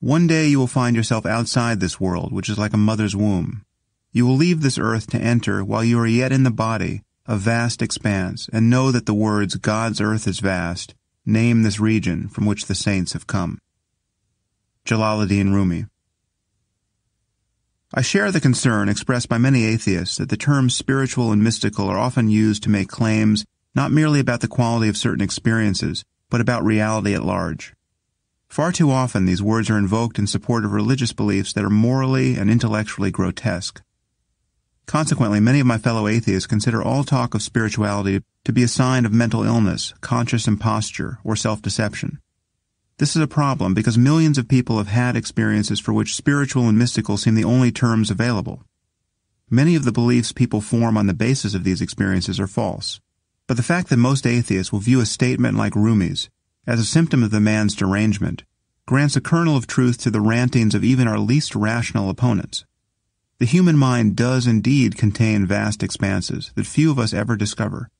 One day you will find yourself outside this world, which is like a mother's womb. You will leave this earth to enter, while you are yet in the body, a vast expanse, and know that the words, God's earth is vast, name this region from which the saints have come. Jalaluddin Rumi. I share the concern expressed by many atheists that the terms spiritual and mystical are often used to make claims not merely about the quality of certain experiences, but about reality at large. Far too often these words are invoked in support of religious beliefs that are morally and intellectually grotesque. Consequently, many of my fellow atheists consider all talk of spirituality to be a sign of mental illness, conscious imposture, or self-deception. This is a problem because millions of people have had experiences for which spiritual and mystical seem the only terms available. Many of the beliefs people form on the basis of these experiences are false. But the fact that most atheists will view a statement like Rumi's as a symptom of the man's derangement grants a kernel of truth to the rantings of even our least rational opponents. The human mind does indeed contain vast expanses that few of us ever discover.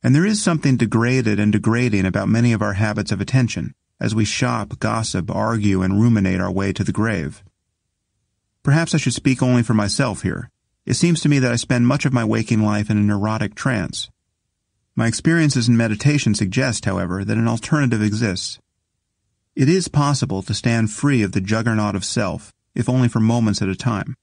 And there is something degraded and degrading about many of our habits of attention as we shop, gossip, argue, and ruminate our way to the grave. Perhaps I should speak only for myself here. It seems to me that I spend much of my waking life in a neurotic trance. My experiences in meditation suggest, however, that an alternative exists. It is possible to stand free of the juggernaut of self, if only for moments at a time.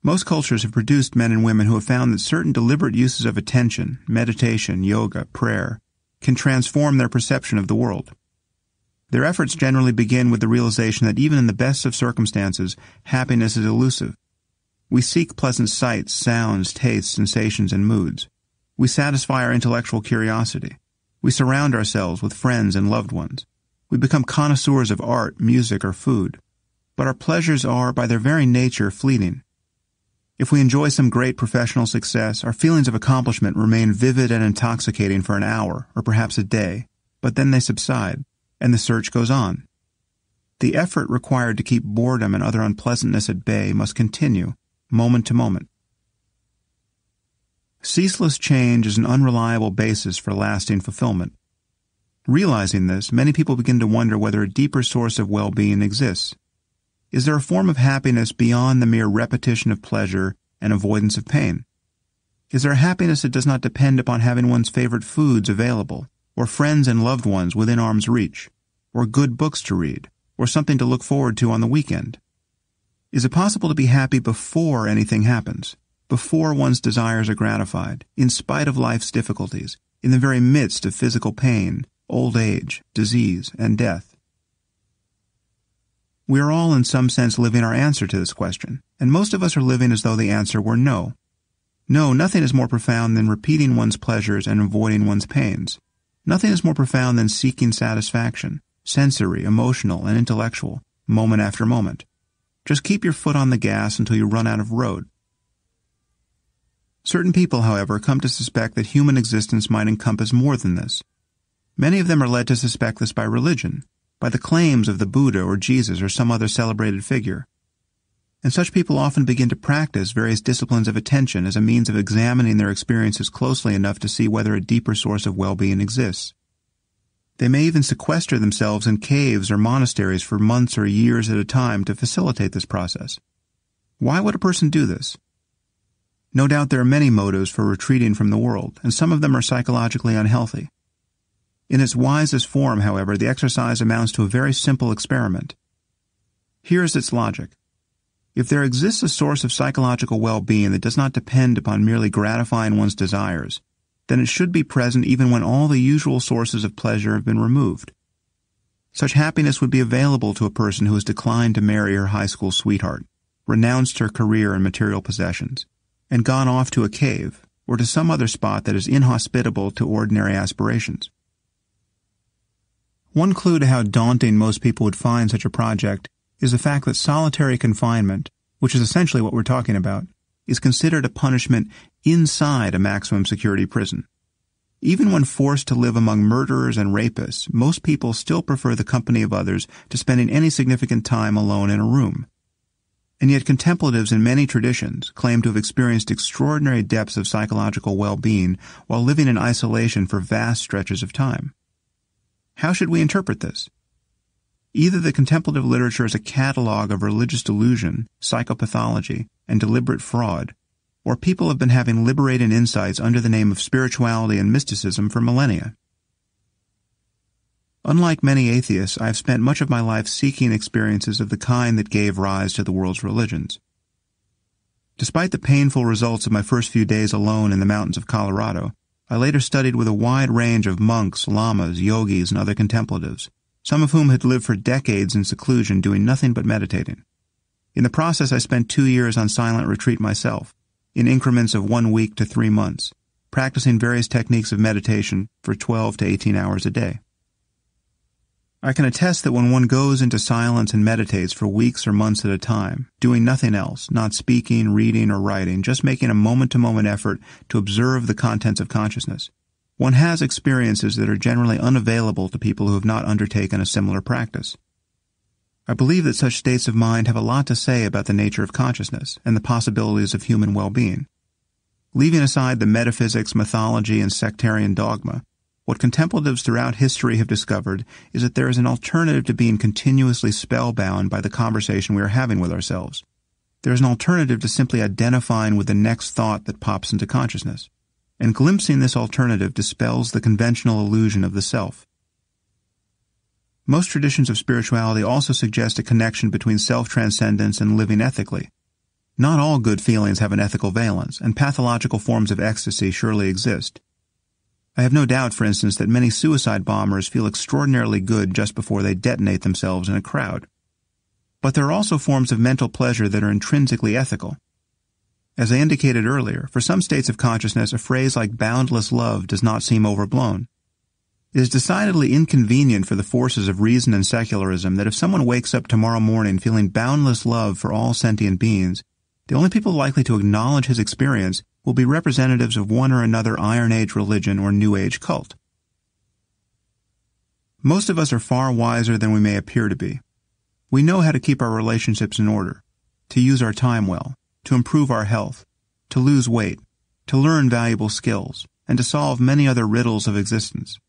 Most cultures have produced men and women who have found that certain deliberate uses of attention, meditation, yoga, prayer, can transform their perception of the world. Their efforts generally begin with the realization that even in the best of circumstances, happiness is elusive. We seek pleasant sights, sounds, tastes, sensations, and moods. We satisfy our intellectual curiosity. We surround ourselves with friends and loved ones. We become connoisseurs of art, music, or food. But our pleasures are, by their very nature, fleeting. If we enjoy some great professional success, our feelings of accomplishment remain vivid and intoxicating for an hour, or perhaps a day, but then they subside, and the search goes on. The effort required to keep boredom and other unpleasantness at bay must continue, moment to moment. Ceaseless change is an unreliable basis for lasting fulfillment. Realizing this, many people begin to wonder whether a deeper source of well-being exists. Is there a form of happiness beyond the mere repetition of pleasure and avoidance of pain? Is there a happiness that does not depend upon having one's favorite foods available, or friends and loved ones within arm's reach, or good books to read, or something to look forward to on the weekend? Is it possible to be happy before anything happens, before one's desires are gratified, in spite of life's difficulties, in the very midst of physical pain, old age, disease, and death? We are all in some sense living our answer to this question, and most of us are living as though the answer were no. No, nothing is more profound than repeating one's pleasures and avoiding one's pains. Nothing is more profound than seeking satisfaction, sensory, emotional, and intellectual, moment after moment. Just keep your foot on the gas until you run out of road. Certain people, however, come to suspect that human existence might encompass more than this. Many of them are led to suspect this by religion, by the claims of the Buddha or Jesus or some other celebrated figure. And such people often begin to practice various disciplines of attention as a means of examining their experiences closely enough to see whether a deeper source of well-being exists. They may even sequester themselves in caves or monasteries for months or years at a time to facilitate this process. Why would a person do this? No doubt there are many motives for retreating from the world, and some of them are psychologically unhealthy. In its wisest form, however, the exercise amounts to a very simple experiment. Here is its logic. If there exists a source of psychological well-being that does not depend upon merely gratifying one's desires, then it should be present even when all the usual sources of pleasure have been removed. Such happiness would be available to a person who has declined to marry her high school sweetheart, renounced her career and material possessions, and gone off to a cave or to some other spot that is inhospitable to ordinary aspirations. One clue to how daunting most people would find such a project is the fact that solitary confinement, which is essentially what we're talking about, is considered a punishment inside a maximum security prison. Even when forced to live among murderers and rapists, most people still prefer the company of others to spending any significant time alone in a room. And yet contemplatives in many traditions claim to have experienced extraordinary depths of psychological well-being while living in isolation for vast stretches of time. How should we interpret this? Either the contemplative literature is a catalog of religious delusion, psychopathology, and deliberate fraud, or people have been having liberating insights under the name of spirituality and mysticism for millennia. Unlike many atheists, I have spent much of my life seeking experiences of the kind that gave rise to the world's religions. Despite the painful results of my first few days alone in the mountains of Colorado, I later studied with a wide range of monks, lamas, yogis, and other contemplatives, some of whom had lived for decades in seclusion doing nothing but meditating. In the process, I spent 2 years on silent retreat myself, in increments of 1 week to 3 months, practicing various techniques of meditation for 12 to 18 hours a day. I can attest that when one goes into silence and meditates for weeks or months at a time, doing nothing else, not speaking, reading, or writing, just making a moment-to-moment effort to observe the contents of consciousness, one has experiences that are generally unavailable to people who have not undertaken a similar practice. I believe that such states of mind have a lot to say about the nature of consciousness and the possibilities of human well-being. Leaving aside the metaphysics, mythology, and sectarian dogma, what contemplatives throughout history have discovered is that there is an alternative to being continuously spellbound by the conversation we are having with ourselves. There is an alternative to simply identifying with the next thought that pops into consciousness, and glimpsing this alternative dispels the conventional illusion of the self. Most traditions of spirituality also suggest a connection between self-transcendence and living ethically. Not all good feelings have an ethical valence, and pathological forms of ecstasy surely exist. I have no doubt, for instance, that many suicide bombers feel extraordinarily good just before they detonate themselves in a crowd. But there are also forms of mental pleasure that are intrinsically ethical. As I indicated earlier, for some states of consciousness, a phrase like boundless love does not seem overblown. It is decidedly inconvenient for the forces of reason and secularism that if someone wakes up tomorrow morning feeling boundless love for all sentient beings, the only people likely to acknowledge his experience will be representatives of one or another Iron Age religion or New Age cult. Most of us are far wiser than we may appear to be. We know how to keep our relationships in order, to use our time well, to improve our health, to lose weight, to learn valuable skills, and to solve many other riddles of existence.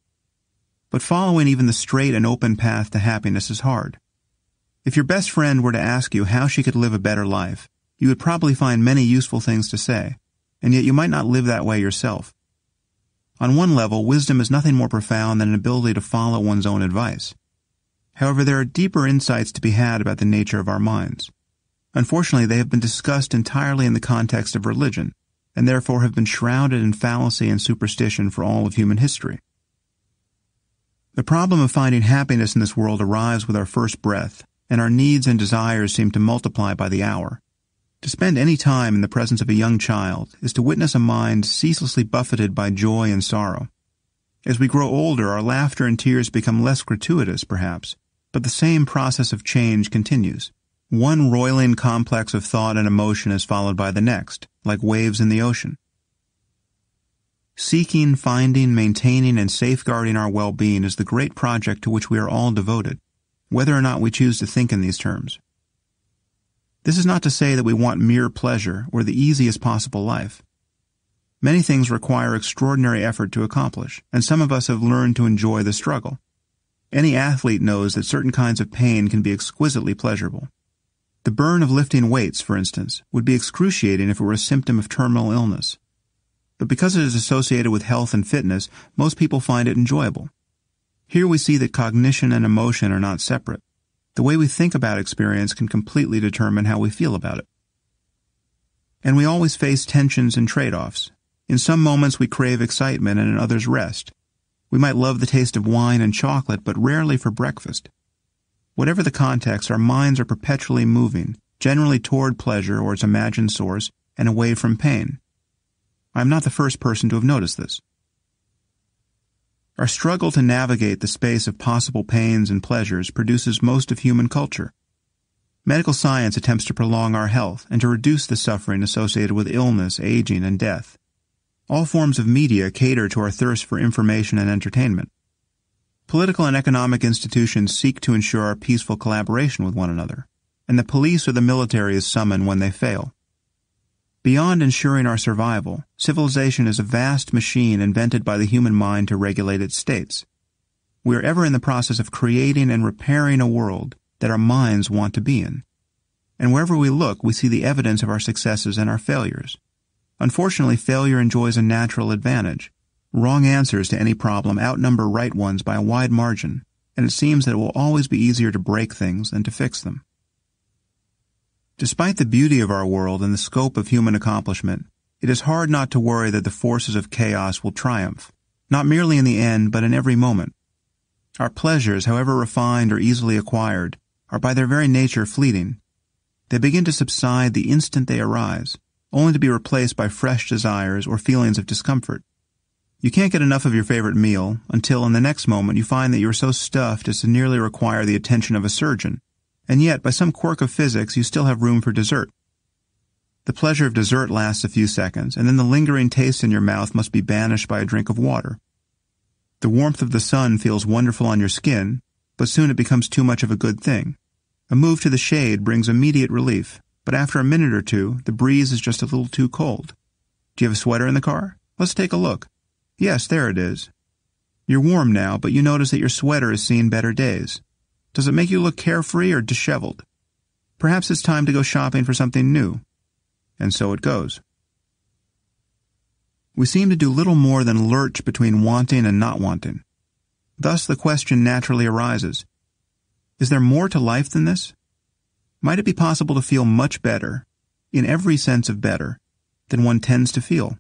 But following even the straight and open path to happiness is hard. If your best friend were to ask you how she could live a better life, you would probably find many useful things to say, and yet you might not live that way yourself. On one level, wisdom is nothing more profound than an ability to follow one's own advice. However, there are deeper insights to be had about the nature of our minds. Unfortunately, they have been discussed entirely in the context of religion, and therefore have been shrouded in fallacy and superstition for all of human history. The problem of finding happiness in this world arrives with our first breath, and our needs and desires seem to multiply by the hour. To spend any time in the presence of a young child is to witness a mind ceaselessly buffeted by joy and sorrow. As we grow older, our laughter and tears become less gratuitous, perhaps, but the same process of change continues. One roiling complex of thought and emotion is followed by the next, like waves in the ocean. Seeking, finding, maintaining, and safeguarding our well-being is the great project to which we are all devoted, whether or not we choose to think in these terms. This is not to say that we want mere pleasure or the easiest possible life. Many things require extraordinary effort to accomplish, and some of us have learned to enjoy the struggle. Any athlete knows that certain kinds of pain can be exquisitely pleasurable. The burn of lifting weights, for instance, would be excruciating if it were a symptom of terminal illness. But because it is associated with health and fitness, most people find it enjoyable. Here we see that cognition and emotion are not separate. The way we think about experience can completely determine how we feel about it. And we always face tensions and trade-offs. In some moments we crave excitement and in others rest. We might love the taste of wine and chocolate, but rarely for breakfast. Whatever the context, our minds are perpetually moving, generally toward pleasure or its imagined source, and away from pain. I am not the first person to have noticed this. Our struggle to navigate the space of possible pains and pleasures produces most of human culture. Medical science attempts to prolong our health and to reduce the suffering associated with illness, aging, and death. All forms of media cater to our thirst for information and entertainment. Political and economic institutions seek to ensure our peaceful collaboration with one another, and the police or the military is summoned when they fail. Beyond ensuring our survival, civilization is a vast machine invented by the human mind to regulate its states. We are ever in the process of creating and repairing a world that our minds want to be in. And wherever we look, we see the evidence of our successes and our failures. Unfortunately, failure enjoys a natural advantage. Wrong answers to any problem outnumber right ones by a wide margin, and it seems that it will always be easier to break things than to fix them. Despite the beauty of our world and the scope of human accomplishment, it is hard not to worry that the forces of chaos will triumph, not merely in the end, but in every moment. Our pleasures, however refined or easily acquired, are by their very nature fleeting. They begin to subside the instant they arise, only to be replaced by fresh desires or feelings of discomfort. You can't get enough of your favorite meal until in the next moment you find that you are so stuffed as to nearly require the attention of a surgeon, and yet by some quirk of physics you still have room for dessert. The pleasure of dessert lasts a few seconds, and then the lingering taste in your mouth must be banished by a drink of water. The warmth of the sun feels wonderful on your skin, but soon it becomes too much of a good thing. A move to the shade brings immediate relief, but after a minute or two, the breeze is just a little too cold. Do you have a sweater in the car? Let's take a look. Yes, there it is. You're warm now, but you notice that your sweater has seen better days. Does it make you look carefree or disheveled? Perhaps it's time to go shopping for something new. And so it goes. We seem to do little more than lurch between wanting and not wanting. Thus the question naturally arises, is there more to life than this? Might it be possible to feel much better, in every sense of better, than one tends to feel?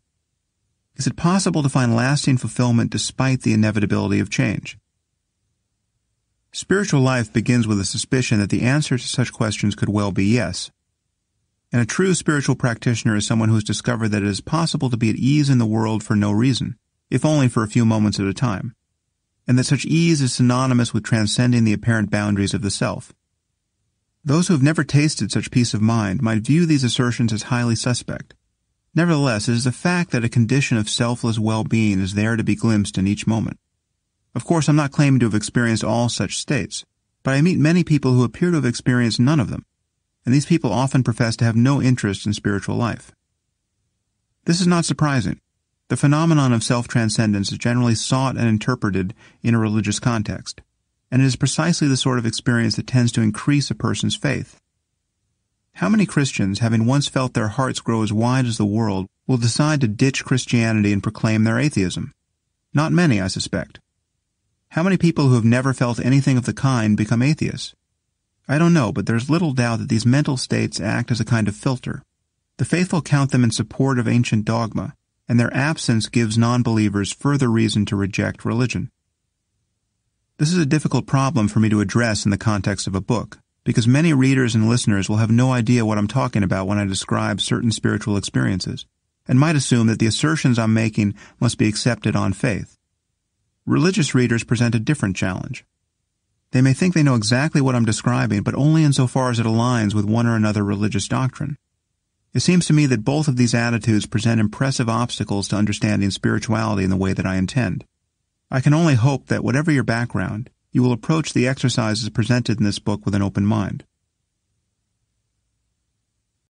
Is it possible to find lasting fulfillment despite the inevitability of change? Spiritual life begins with a suspicion that the answer to such questions could well be yes. And a true spiritual practitioner is someone who has discovered that it is possible to be at ease in the world for no reason, if only for a few moments at a time, and that such ease is synonymous with transcending the apparent boundaries of the self. Those who have never tasted such peace of mind might view these assertions as highly suspect. Nevertheless, it is a fact that a condition of selfless well-being is there to be glimpsed in each moment. Of course, I'm not claiming to have experienced all such states, but I meet many people who appear to have experienced none of them, and these people often profess to have no interest in spiritual life. This is not surprising. The phenomenon of self-transcendence is generally sought and interpreted in a religious context, and it is precisely the sort of experience that tends to increase a person's faith. How many Christians, having once felt their hearts grow as wide as the world, will decide to ditch Christianity and proclaim their atheism? Not many, I suspect. How many people who have never felt anything of the kind become atheists? I don't know, but there's little doubt that these mental states act as a kind of filter. The faithful count them in support of ancient dogma, and their absence gives non-believers further reason to reject religion. This is a difficult problem for me to address in the context of a book, because many readers and listeners will have no idea what I'm talking about when I describe certain spiritual experiences, and might assume that the assertions I'm making must be accepted on faith. Religious readers present a different challenge. They may think they know exactly what I'm describing, but only insofar as it aligns with one or another religious doctrine. It seems to me that both of these attitudes present impressive obstacles to understanding spirituality in the way that I intend. I can only hope that whatever your background, you will approach the exercises presented in this book with an open mind.